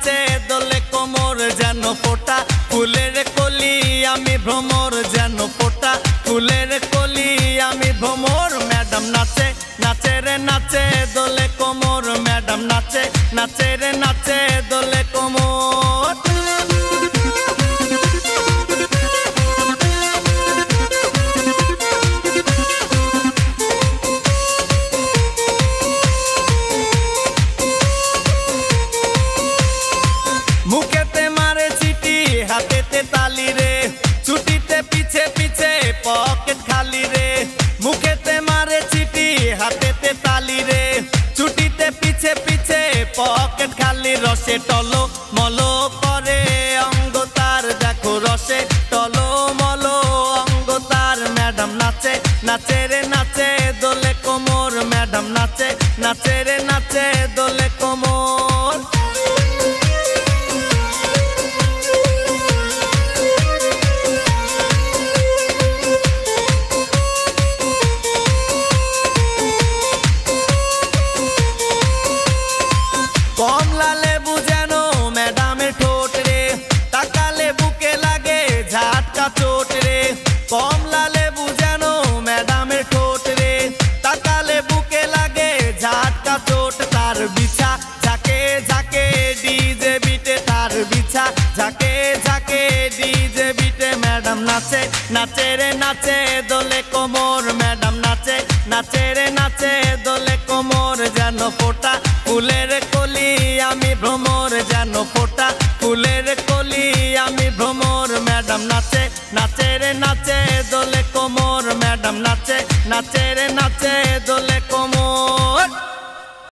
নাচে দোলে কোমর যেন ফোটা ফুলের কলি আমি ভ্রমর যেন ফোটা ফুলের কলি আমি ভ্রমর ম্যাডাম নাচে নাচে রে নাচে দোলে কোমর ম্যাডাম নাচে নাচে রে নাচে দোলে কোমর মুখেতে মারে চিঠি হাতেতে তালি রে ছুটিতে পিছে পিছে পকেট খালি রে মুখেতে মারে চিঠি হাতেতে তালি রে ছুটিতে পিছে পিছে পকেট খালি রসে টলো মলো করে অঙ্গ তার দেখো রসে টলো মলো অঙ্গ তার ম্যাডাম নাচে নাচে রে নাচে দোলে কোমর ম্যাডাম নাচে নাচে রে নাচে দোলে কোমর কমলা লেবু যেন ম্যাডামের ঠোঁট রে তাকালে বুকে লাগে ঝাটকা চোট রে কমলা লেবু যেন ম্যাডামের ঠোঁট রে তাকালে বুকে লাগে ঝাটকা চোট তার বিছা ঝাঁকে ঝাঁকে ডিজে বিটে তার বিছা ঝাঁকে ঝাঁকে ডিজে বিটে ম্যাডাম নাচে নাচে রে নাচে দোলে কোমর ম্যাডাম নাচে নাচে রে নাচে দোলে কোমর যেন ফোটা ফুলের কলি আমি ভ্রমর যেন ফোটা ফুলের কলি আমি ভ্রমর ম্যাডাম নাচে নাচে রে নাচে দোলে কোমর ম্যাডাম নাচে নাচে রে নাচে দোলে